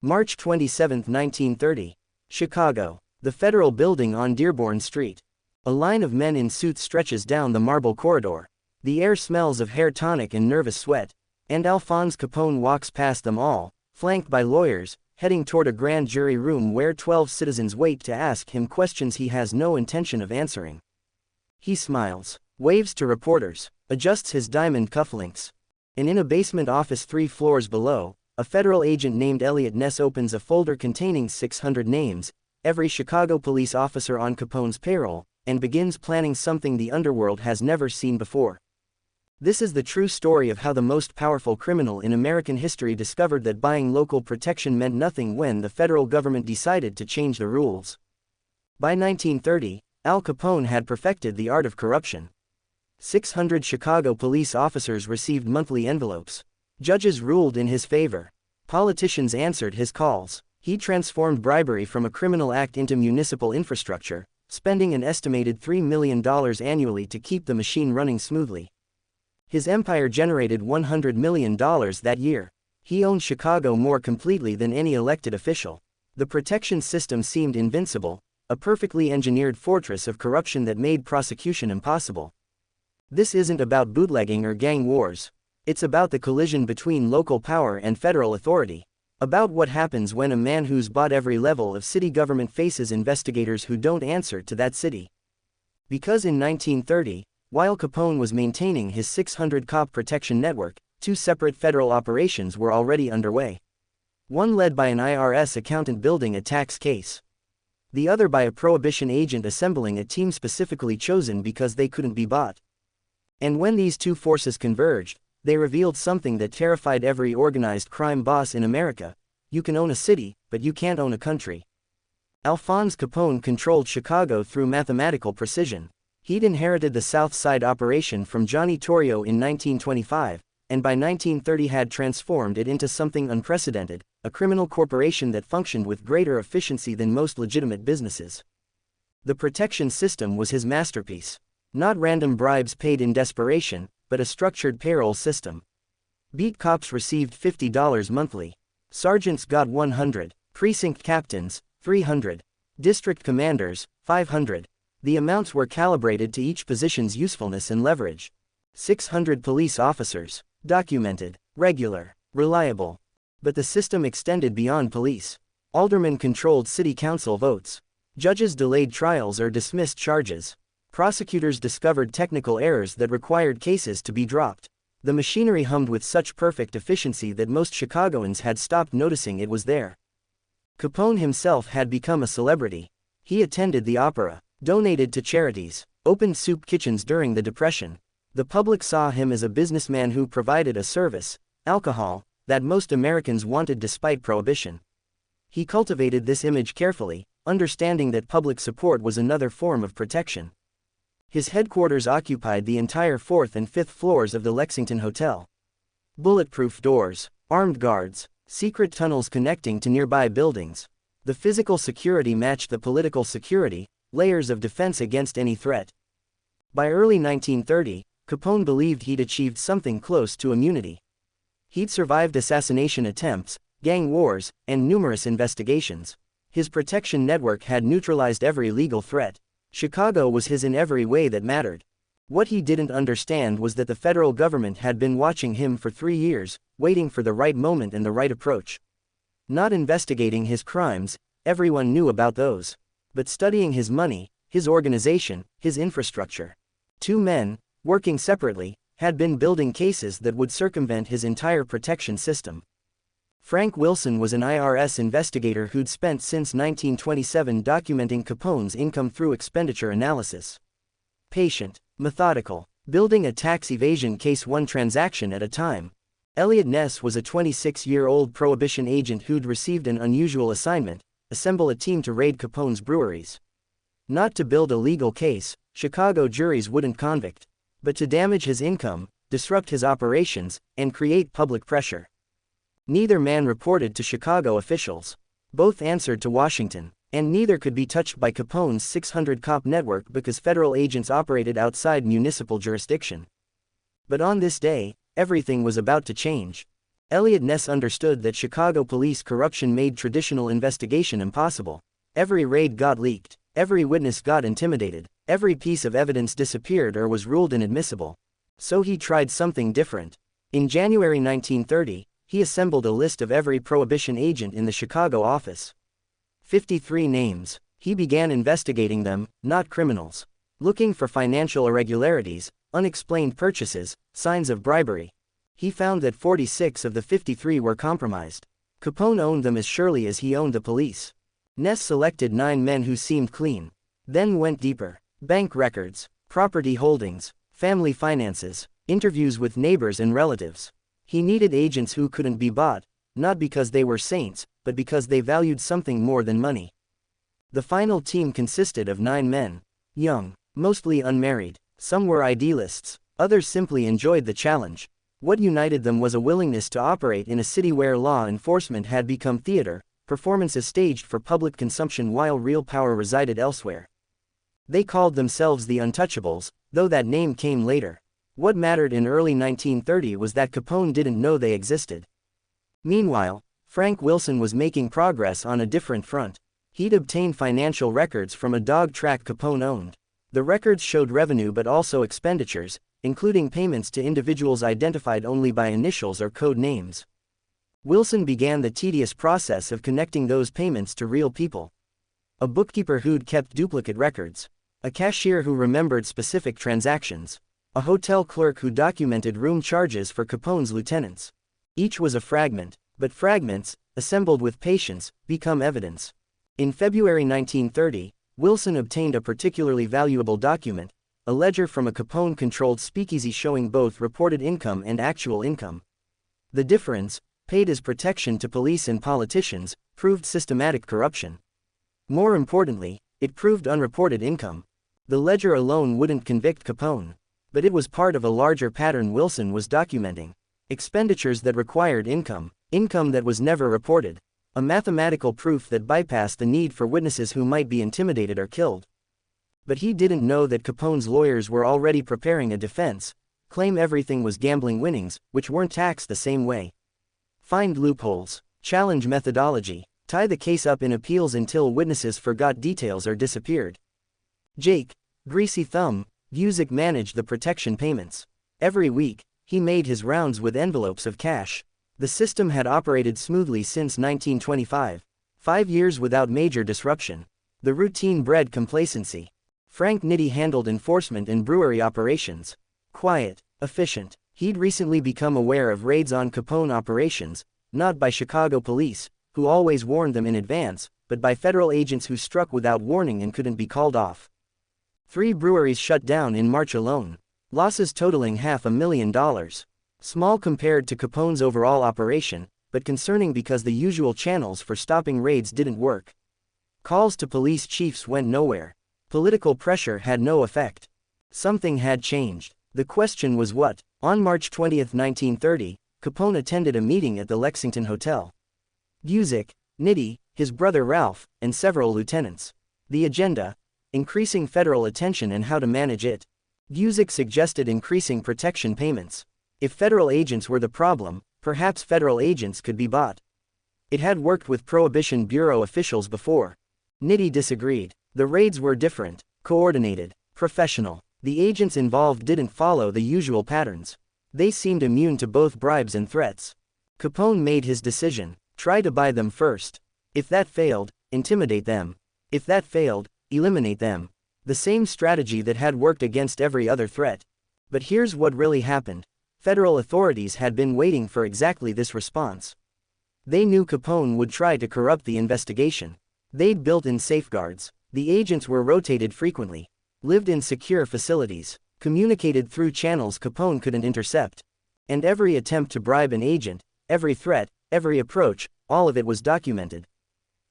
March 27, 1930. Chicago. The Federal Building on Dearborn Street. A line of men in suits stretches down the marble corridor. The air smells of hair tonic and nervous sweat, and Alphonse Capone walks past them all, flanked by lawyers, heading toward a grand jury room where 12 citizens wait to ask him questions he has no intention of answering. He smiles, waves to reporters, adjusts his diamond cufflinks. And in a basement office 3 floors below, a federal agent named Eliot Ness opens a folder containing 600 names, every Chicago police officer on Capone's payroll, and begins planning something the underworld has never seen before. This is the true story of how the most powerful criminal in American history discovered that buying local protection meant nothing when the federal government decided to change the rules. By 1930, Al Capone had perfected the art of corruption. 600 Chicago police officers received monthly envelopes. Judges ruled in his favor. Politicians answered his calls. He transformed bribery from a criminal act into municipal infrastructure, spending an estimated $3 million annually to keep the machine running smoothly. His empire generated $100 million that year. He owned Chicago more completely than any elected official. The protection system seemed invincible, a perfectly engineered fortress of corruption that made prosecution impossible. This isn't about bootlegging or gang wars. It's about the collision between local power and federal authority. About what happens when a man who's bought every level of city government faces investigators who don't answer to that city. Because in 1930, while Capone was maintaining his 600-cop protection network, 2 separate federal operations were already underway. One led by an IRS accountant building a tax case. The other by a Prohibition agent assembling a team specifically chosen because they couldn't be bought. And when these 2 forces converged, they revealed something that terrified every organized crime boss in America: you can own a city, but you can't own a country. Alphonse Capone controlled Chicago through mathematical precision. He'd inherited the South Side operation from Johnny Torrio in 1925, and by 1930 had transformed it into something unprecedented, a criminal corporation that functioned with greater efficiency than most legitimate businesses. The protection system was his masterpiece. Not random bribes paid in desperation, but a structured payroll system. Beat cops received $50 monthly. Sergeants got $100. Precinct captains, $300. District commanders, $500. The amounts were calibrated to each position's usefulness and leverage. 600 police officers. Documented, regular, reliable. But the system extended beyond police. Aldermen controlled city council votes. Judges delayed trials or dismissed charges. Prosecutors discovered technical errors that required cases to be dropped. The machinery hummed with such perfect efficiency that most Chicagoans had stopped noticing it was there. Capone himself had become a celebrity. He attended the opera, donated to charities, opened soup kitchens during the Depression. The public saw him as a businessman who provided a service, alcohol, that most Americans wanted despite Prohibition. He cultivated this image carefully, understanding that public support was another form of protection. His headquarters occupied the entire 4th and 5th floors of the Lexington Hotel. Bulletproof doors, armed guards, secret tunnels connecting to nearby buildings. The physical security matched the political security, layers of defense against any threat. By early 1930, Capone believed he'd achieved something close to immunity. He'd survived assassination attempts, gang wars, and numerous investigations. His protection network had neutralized every legal threat. Chicago was his in every way that mattered. What he didn't understand was that the federal government had been watching him for 3 years, waiting for the right moment and the right approach. Not investigating his crimes, everyone knew about those. But studying his money, his organization, his infrastructure. 2 men, working separately, had been building cases that would circumvent his entire protection system. Frank Wilson was an IRS investigator who'd spent since 1927 documenting Capone's income through expenditure analysis. Patient, methodical, building a tax evasion case 1 transaction at a time. Eliot Ness was a 26-year-old Prohibition agent who'd received an unusual assignment: assemble a team to raid Capone's breweries. Not to build a legal case, Chicago juries wouldn't convict, but to damage his income, disrupt his operations, and create public pressure. Neither man reported to Chicago officials. Both answered to Washington, and neither could be touched by Capone's 600-cop network because federal agents operated outside municipal jurisdiction. But on this day, everything was about to change. Eliot Ness understood that Chicago police corruption made traditional investigation impossible. Every raid got leaked, every witness got intimidated, every piece of evidence disappeared or was ruled inadmissible. So he tried something different. In January 1930, he assembled a list of every Prohibition agent in the Chicago office. 53 names. He began investigating them, not criminals. Looking for financial irregularities, unexplained purchases, signs of bribery. He found that 46 of the 53 were compromised. Capone owned them as surely as he owned the police. Ness selected 9 men who seemed clean. Then went deeper. Bank records, property holdings, family finances, interviews with neighbors and relatives. He needed agents who couldn't be bought, not because they were saints, but because they valued something more than money. The final team consisted of 9 men. Young, mostly unmarried. Some were idealists, others simply enjoyed the challenge. What united them was a willingness to operate in a city where law enforcement had become theater, performances staged for public consumption while real power resided elsewhere. They called themselves the Untouchables, though that name came later. What mattered in early 1930 was that Capone didn't know they existed. Meanwhile, Frank Wilson was making progress on a different front. He'd obtained financial records from a dog track Capone owned. The records showed revenue but also expenditures, including payments to individuals identified only by initials or code names. Wilson began the tedious process of connecting those payments to real people. A bookkeeper who'd kept duplicate records. A cashier who remembered specific transactions. A hotel clerk who documented room charges for Capone's lieutenants. Each was a fragment, but fragments, assembled with patience, become evidence. In February 1930, Wilson obtained a particularly valuable document, a ledger from a Capone-controlled speakeasy showing both reported income and actual income. The difference, paid as protection to police and politicians, proved systematic corruption. More importantly, it proved unreported income. The ledger alone wouldn't convict Capone, but it was part of a larger pattern Wilson was documenting. Expenditures that required income, income that was never reported. A mathematical proof that bypassed the need for witnesses who might be intimidated or killed. But he didn't know that Capone's lawyers were already preparing a defense, claim everything was gambling winnings, which weren't taxed the same way. Find loopholes, challenge methodology, tie the case up in appeals until witnesses forgot details or disappeared. Jake, Greasy Thumb, Busick managed the protection payments. Every week, he made his rounds with envelopes of cash. The system had operated smoothly since 1925. 5 years without major disruption. The routine bred complacency. Frank Nitti handled enforcement and brewery operations. Quiet, efficient. He'd recently become aware of raids on Capone operations, not by Chicago police, who always warned them in advance, but by federal agents who struck without warning and couldn't be called off. 3 breweries shut down in March alone. Losses totaling $500,000. Small compared to Capone's overall operation, but concerning because the usual channels for stopping raids didn't work. Calls to police chiefs went nowhere. Political pressure had no effect. Something had changed. The question was what? On March 20, 1930, Capone attended a meeting at the Lexington Hotel. Busick, Nitti, his brother Ralph, and several lieutenants. The agenda? Increasing federal attention and how to manage it. Busick suggested increasing protection payments. If federal agents were the problem, perhaps federal agents could be bought. It had worked with Prohibition Bureau officials before. Nitti disagreed. The raids were different, coordinated, professional. The agents involved didn't follow the usual patterns. They seemed immune to both bribes and threats. Capone made his decision. Try to buy them first. If that failed, intimidate them. If that failed, eliminate them. The same strategy that had worked against every other threat. But here's what really happened. Federal authorities had been waiting for exactly this response. They knew Capone would try to corrupt the investigation. They'd built in safeguards. The agents were rotated frequently. Lived in secure facilities. Communicated through channels Capone couldn't intercept. And every attempt to bribe an agent, every threat, every approach, all of it was documented.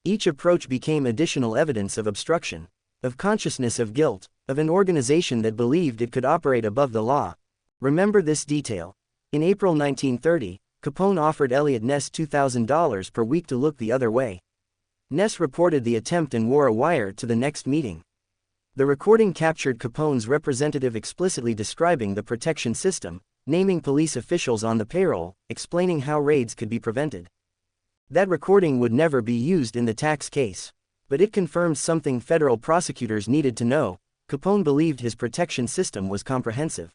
Each approach became additional evidence of obstruction, of consciousness of guilt, of an organization that believed it could operate above the law. Remember this detail. In April 1930, Capone offered Eliot Ness $2,000 per week to look the other way. Ness reported the attempt and wore a wire to the next meeting. The recording captured Capone's representative explicitly describing the protection system, naming police officials on the payroll, explaining how raids could be prevented. That recording would never be used in the tax case. But it confirmed something federal prosecutors needed to know: Capone believed his protection system was comprehensive.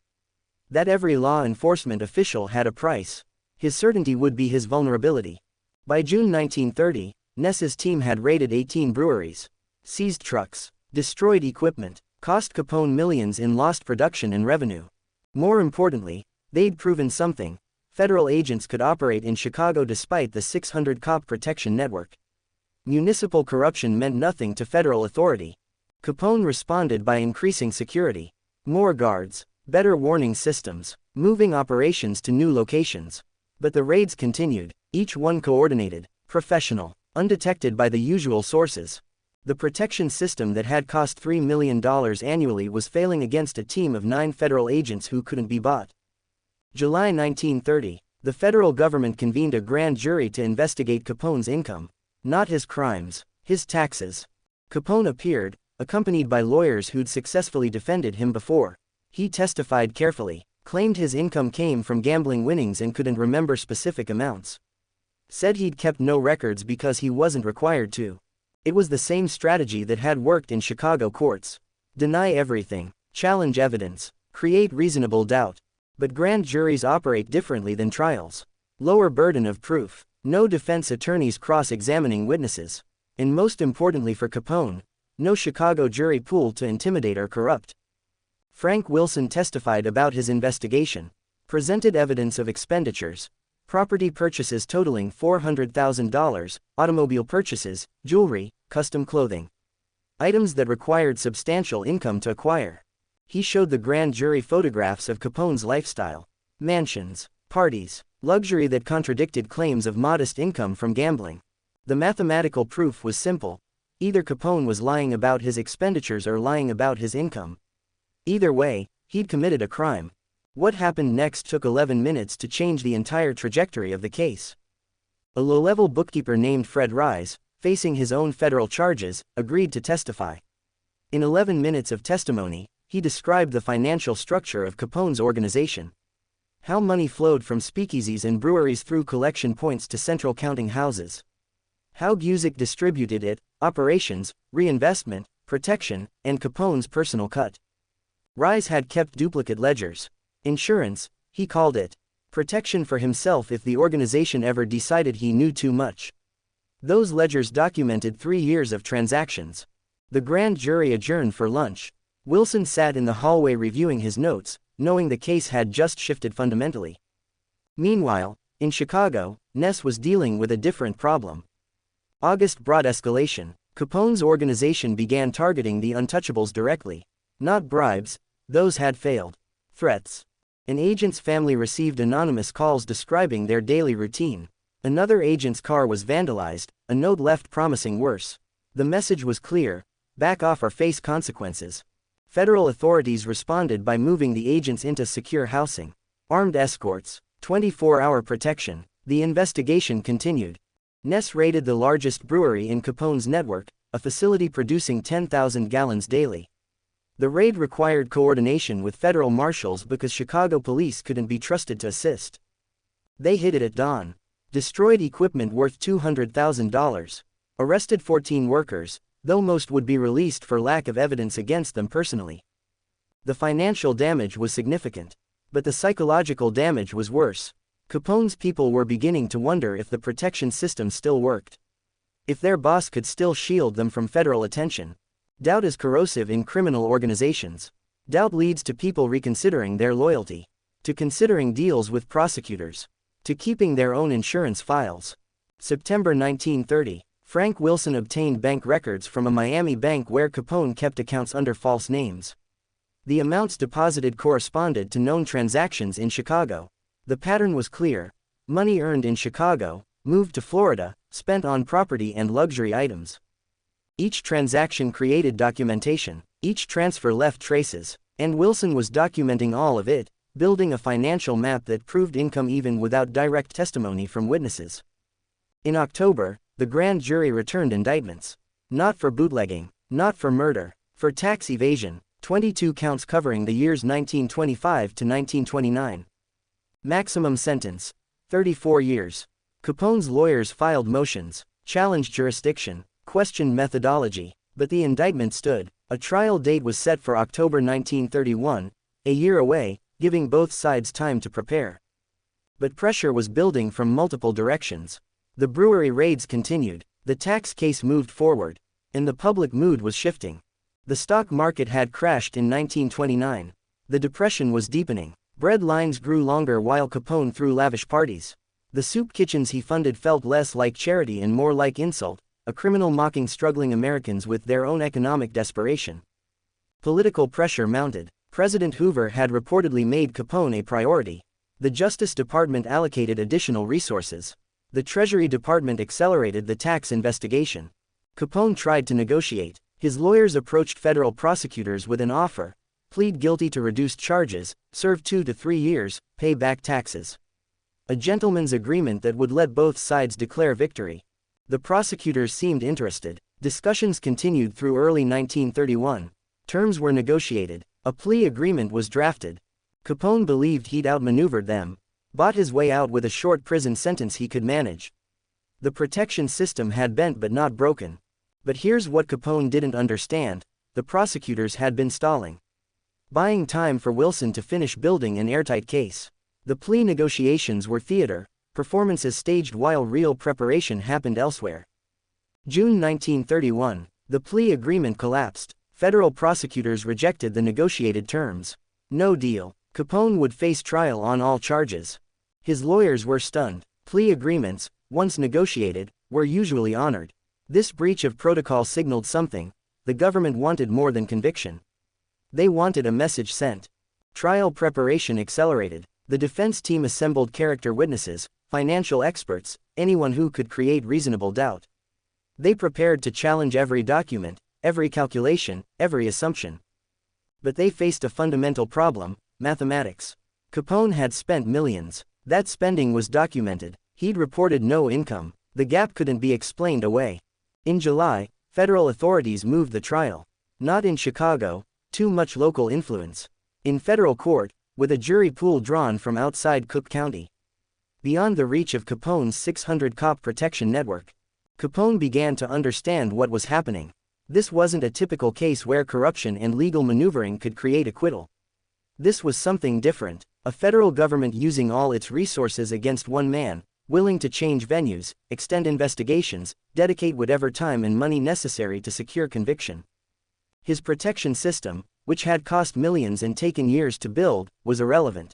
That every law enforcement official had a price. His certainty would be his vulnerability. By June 1930, Ness's team had raided 18 breweries, seized trucks, destroyed equipment, cost Capone millions in lost production and revenue. More importantly, they'd proven something: federal agents could operate in Chicago despite the 600-cop protection network. Municipal corruption meant nothing to federal authority. Capone responded by increasing security. More guards, better warning systems, moving operations to new locations. But the raids continued, each one coordinated, professional, undetected by the usual sources. The protection system that had cost $3 million annually was failing against a team of 9 federal agents who couldn't be bought. July 1930, the federal government convened a grand jury to investigate Capone's income. Not his crimes, his taxes. Capone appeared, accompanied by lawyers who'd successfully defended him before. He testified carefully, claimed his income came from gambling winnings and couldn't remember specific amounts. Said he'd kept no records because he wasn't required to. It was the same strategy that had worked in Chicago courts. Deny everything, challenge evidence, create reasonable doubt. But grand juries operate differently than trials. Lower burden of proof, no defense attorneys cross-examining witnesses. And most importantly for Capone, no Chicago jury pool to intimidate or corrupt. Frank Wilson testified about his investigation, presented evidence of expenditures, property purchases totaling $400,000, automobile purchases, jewelry, custom clothing. Items that required substantial income to acquire. He showed the grand jury photographs of Capone's lifestyle: mansions, parties, luxury that contradicted claims of modest income from gambling. The mathematical proof was simple: either Capone was lying about his expenditures or lying about his income. Either way, he'd committed a crime. What happened next took 11 minutes to change the entire trajectory of the case. A low-level bookkeeper named Fred Rise, facing his own federal charges, agreed to testify. In 11 minutes of testimony, he described the financial structure of Capone's organization. How money flowed from speakeasies and breweries through collection points to central counting houses. How Guzik distributed it, operations, reinvestment, protection, and Capone's personal cut. Rise had kept duplicate ledgers. Insurance, he called it. Protection for himself if the organization ever decided he knew too much. Those ledgers documented 3 years of transactions. The grand jury adjourned for lunch. Wilson sat in the hallway reviewing his notes, knowing the case had just shifted fundamentally. Meanwhile, in Chicago, Ness was dealing with a different problem. August brought escalation. Capone's organization began targeting the Untouchables directly. Not bribes, those had failed. Threats. An agent's family received anonymous calls describing their daily routine. Another agent's car was vandalized, a note left promising worse. The message was clear: back off or face consequences. Federal authorities responded by moving the agents into secure housing. Armed escorts, 24-hour protection. The investigation continued. Ness raided the largest brewery in Capone's network, a facility producing 10,000 gallons daily. The raid required coordination with federal marshals because Chicago police couldn't be trusted to assist. They hit it at dawn. Destroyed equipment worth $200,000. Arrested 14 workers, though most would be released for lack of evidence against them personally. The financial damage was significant. But the psychological damage was worse. Capone's people were beginning to wonder if the protection system still worked. If their boss could still shield them from federal attention. Doubt is corrosive in criminal organizations. Doubt leads to people reconsidering their loyalty. To considering deals with prosecutors. To keeping their own insurance files. September 1930, Frank Wilson obtained bank records from a Miami bank where Capone kept accounts under false names. The amounts deposited corresponded to known transactions in Chicago. The pattern was clear: money earned in Chicago, moved to Florida, spent on property and luxury items. Each transaction created documentation, each transfer left traces, and Wilson was documenting all of it, building a financial map that proved income even without direct testimony from witnesses. In October, the grand jury returned indictments. Not for bootlegging, not for murder, for tax evasion, 22 counts covering the years 1925 to 1929. Maximum sentence: 34 years. Capone's lawyers filed motions, challenged jurisdiction, questioned methodology, but the indictment stood. A trial date was set for October 1931, a year away, giving both sides time to prepare. But pressure was building from multiple directions. The brewery raids continued, the tax case moved forward, and the public mood was shifting. The stock market had crashed in 1929. The depression was deepening. Bread lines grew longer while Capone threw lavish parties. The soup kitchens he funded felt less like charity and more like insult, a criminal mocking struggling Americans with their own economic desperation. Political pressure mounted. President Hoover had reportedly made Capone a priority. The Justice Department allocated additional resources. The Treasury Department accelerated the tax investigation. Capone tried to negotiate. His lawyers approached federal prosecutors with an offer: plead guilty to reduced charges, serve 2 to 3 years, pay back taxes. A gentleman's agreement that would let both sides declare victory. The prosecutors seemed interested. Discussions continued through early 1931. Terms were negotiated. A plea agreement was drafted. Capone believed he'd outmaneuvered them, bought his way out with a short prison sentence he could manage. The protection system had bent but not broken. But here's what Capone didn't understand: the prosecutors had been stalling, buying time for Wilson to finish building an airtight case. The plea negotiations were theater, performances staged while real preparation happened elsewhere. June 1931, the plea agreement collapsed. Federal prosecutors rejected the negotiated terms. No deal. Capone would face trial on all charges. His lawyers were stunned. Plea agreements, once negotiated, were usually honored. This breach of protocol signaled something: the government wanted more than conviction. They wanted a message sent. Trial preparation accelerated. The defense team assembled character witnesses, financial experts, anyone who could create reasonable doubt. They prepared to challenge every document, every calculation, every assumption. But they faced a fundamental problem: mathematics. Capone had spent millions. That spending was documented. He'd reported no income. The gap couldn't be explained away. In July, federal authorities moved the trial. Not in Chicago, too much local influence. In federal court, with a jury pool drawn from outside Cook County. Beyond the reach of Capone's 600-cop protection network. Capone began to understand what was happening. This wasn't a typical case where corruption and legal maneuvering could create acquittal. This was something different: a federal government using all its resources against one man, willing to change venues, extend investigations, dedicate whatever time and money necessary to secure conviction. His protection system, which had cost millions and taken years to build, was irrelevant.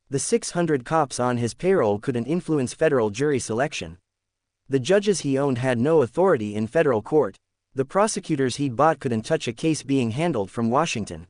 The 600 cops on his payroll couldn't influence federal jury selection. The judges he owned had no authority in federal court. The prosecutors he'd bought couldn't touch a case being handled from Washington.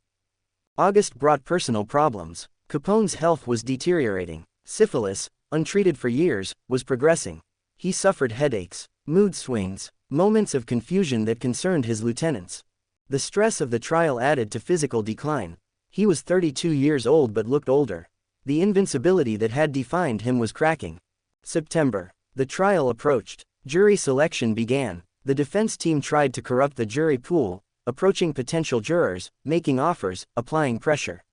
August brought personal problems. Capone's health was deteriorating. Syphilis, untreated for years, was progressing. He suffered headaches, mood swings, moments of confusion that concerned his lieutenants. The stress of the trial added to physical decline. He was 32 years old but looked older. The invincibility that had defined him was cracking. September. The trial approached. Jury selection began. The defense team tried to corrupt the jury pool, approaching potential jurors, making offers, applying pressure.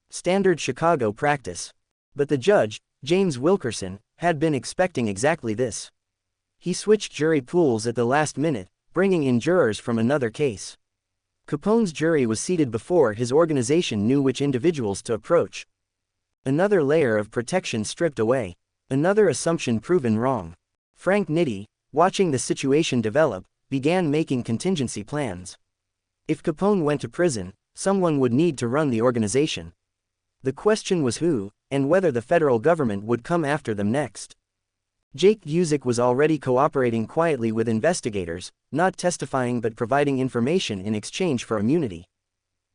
Standard Chicago practice. But the judge, James Wilkerson, had been expecting exactly this. He switched jury pools at the last minute, bringing in jurors from another case. Capone's jury was seated before his organization knew which individuals to approach. Another layer of protection stripped away. Another assumption proven wrong. Frank Nitti, watching the situation develop, began making contingency plans. If Capone went to prison, someone would need to run the organization. The question was who, and whether the federal government would come after them next. Jake Busick was already cooperating quietly with investigators, not testifying but providing information in exchange for immunity.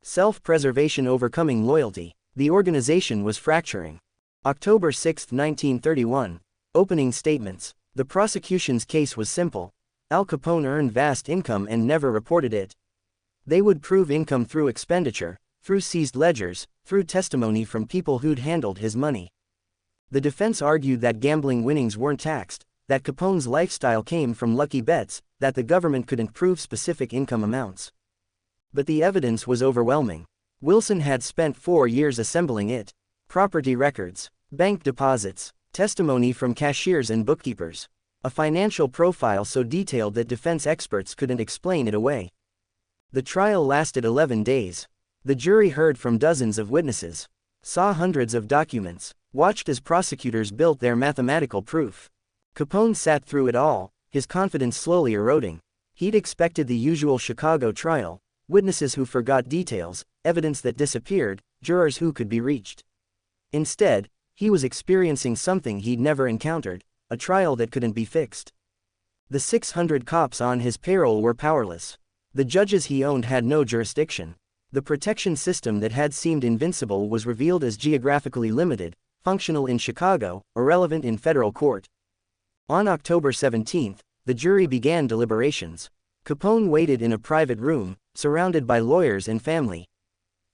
Self-preservation overcoming loyalty. The organization was fracturing. October 6, 1931. Opening statements. The prosecution's case was simple. Al Capone earned vast income and never reported it. They would prove income through expenditure, through seized ledgers, through testimony from people who'd handled his money. The defense argued that gambling winnings weren't taxed, that Capone's lifestyle came from lucky bets, that the government couldn't prove specific income amounts. But the evidence was overwhelming. Wilson had spent 4 years assembling it. Property records. Bank deposits, testimony from cashiers and bookkeepers. A financial profile so detailed that defense experts couldn't explain it away. The trial lasted 11 days. The jury heard from dozens of witnesses, saw hundreds of documents, watched as prosecutors built their mathematical proof. Capone sat through it all, his confidence slowly eroding. He'd expected the usual Chicago trial, witnesses who forgot details, evidence that disappeared, jurors who could be reached. Instead, he was experiencing something he'd never encountered, a trial that couldn't be fixed. The 600 cops on his payroll were powerless. The judges he owned had no jurisdiction. The protection system that had seemed invincible was revealed as geographically limited, functional in Chicago, irrelevant in federal court. On October 17, the jury began deliberations. Capone waited in a private room, surrounded by lawyers and family.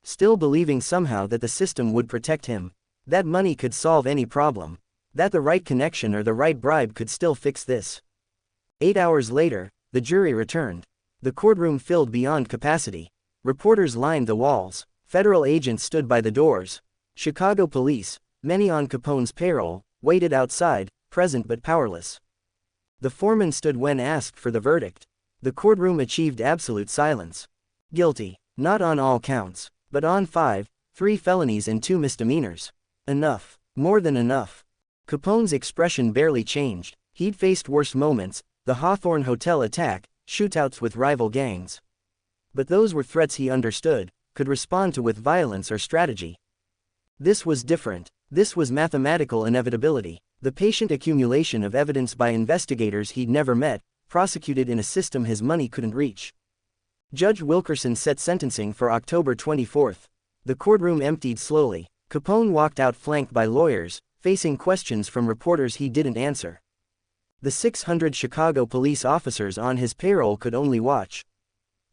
Still believing somehow that the system would protect him, that money could solve any problem, that the right connection or the right bribe could still fix this. 8 hours later, the jury returned. The courtroom filled beyond capacity. Reporters lined the walls. Federal agents stood by the doors. Chicago police, many on Capone's payroll, waited outside, present but powerless. The foreman stood when asked for the verdict. The courtroom achieved absolute silence. Guilty, not on all counts, but on 5, 3 felonies and 2 misdemeanors. Enough, more than enough. Capone's expression barely changed. He'd faced worse moments, the Hawthorne Hotel attack, shootouts with rival gangs. But those were threats he understood, could respond to with violence or strategy. This was different. This was mathematical inevitability, the patient accumulation of evidence by investigators he'd never met, prosecuted in a system his money couldn't reach. Judge Wilkerson set sentencing for October 24. The courtroom emptied slowly. Capone walked out flanked by lawyers, facing questions from reporters he didn't answer. The 600 Chicago police officers on his payroll could only watch.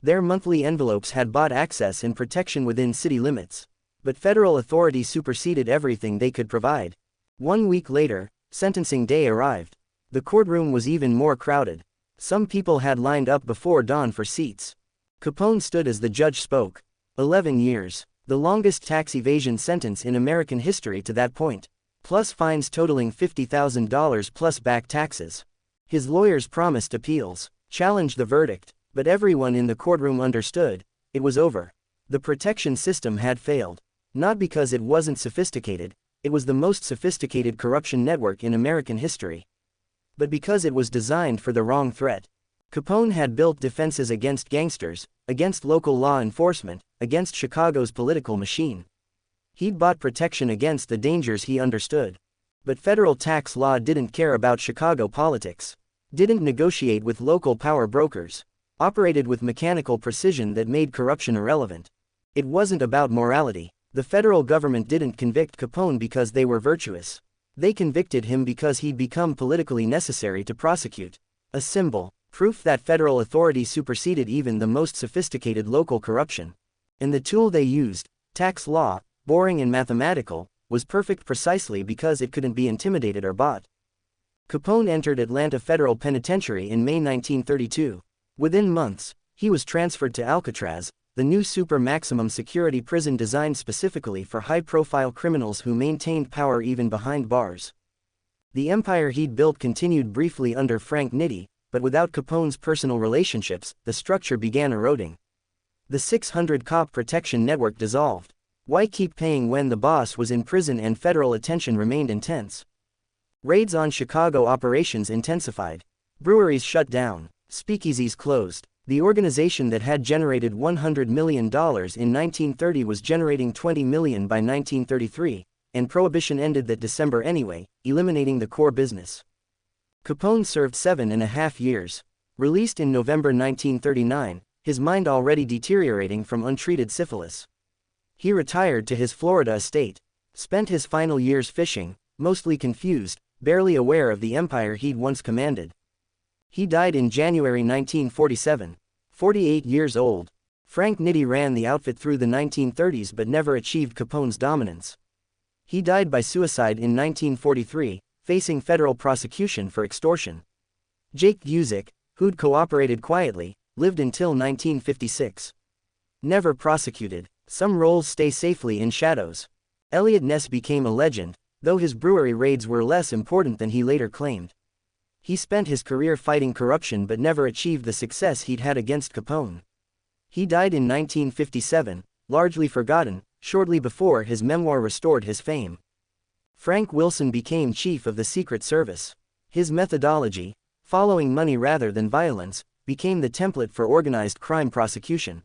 Their monthly envelopes had bought access and protection within city limits. But federal authority superseded everything they could provide. 1 week later, sentencing day arrived. The courtroom was even more crowded. Some people had lined up before dawn for seats. Capone stood as the judge spoke. 11 years, the longest tax evasion sentence in American history to that point, plus fines totaling $50,000 plus back taxes. His lawyers promised appeals, challenged the verdict, but everyone in the courtroom understood, it was over. The protection system had failed. Not because it wasn't sophisticated, it was the most sophisticated corruption network in American history. But because it was designed for the wrong threat. Capone had built defenses against gangsters, against local law enforcement, against Chicago's political machine. He'd bought protection against the dangers he understood. But federal tax law didn't care about Chicago politics. Didn't negotiate with local power brokers. Operated with mechanical precision that made corruption irrelevant. It wasn't about morality. The federal government didn't convict Capone because they were virtuous. They convicted him because he'd become politically necessary to prosecute. A symbol, proof that federal authority superseded even the most sophisticated local corruption. And the tool they used, tax law, boring and mathematical, was perfect precisely because it couldn't be intimidated or bought. Capone entered Atlanta Federal Penitentiary in May 1932. Within months, he was transferred to Alcatraz, the new super-maximum security prison designed specifically for high-profile criminals who maintained power even behind bars. The empire he'd built continued briefly under Frank Nitti, but without Capone's personal relationships, the structure began eroding. The 600 cop protection network dissolved. Why keep paying when the boss was in prison and federal attention remained intense? Raids on Chicago operations intensified. Breweries shut down. Speakeasies closed. The organization that had generated $100 million in 1930 was generating $20 million by 1933, and Prohibition ended that December anyway, eliminating the core business. Capone served 7.5 years. Released in November 1939, his mind already deteriorating from untreated syphilis. He retired to his Florida estate. Spent his final years fishing, mostly confused, barely aware of the empire he'd once commanded. He died in January 1947, 48 years old. Frank Nitti ran the outfit through the 1930s but never achieved Capone's dominance. He died by suicide in 1943, facing federal prosecution for extortion. Jake Busick, who'd cooperated quietly, lived until 1956. Never prosecuted. Some roles stay safely in shadows. Eliot Ness became a legend, though his brewery raids were less important than he later claimed. He spent his career fighting corruption but never achieved the success he'd had against Capone. He died in 1957, largely forgotten, shortly before his memoir restored his fame. Frank Wilson became chief of the Secret Service. His methodology, following money rather than violence, became the template for organized crime prosecution.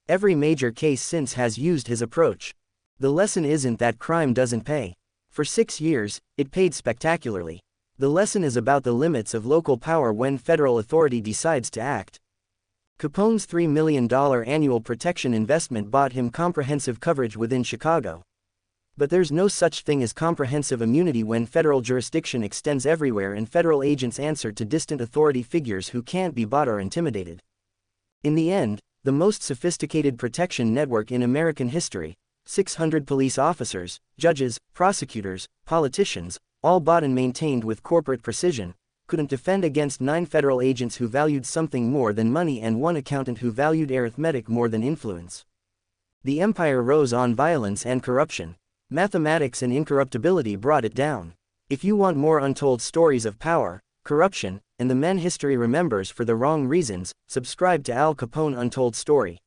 Every major case since has used his approach. The lesson isn't that crime doesn't pay. For 6 years, it paid spectacularly. The lesson is about the limits of local power when federal authority decides to act. Capone's $3 million annual protection investment bought him comprehensive coverage within Chicago. But there's no such thing as comprehensive immunity when federal jurisdiction extends everywhere and federal agents answer to distant authority figures who can't be bought or intimidated. In the end, the most sophisticated protection network in American history, 600 police officers, judges, prosecutors, politicians, all bought and maintained with corporate precision, couldn't defend against 9 federal agents who valued something more than money and 1 accountant who valued arithmetic more than influence. The empire rose on violence and corruption. Mathematics and incorruptibility brought it down. If you want more untold stories of power, corruption, and the men history remembers for the wrong reasons, subscribe to Al Capone Untold Story.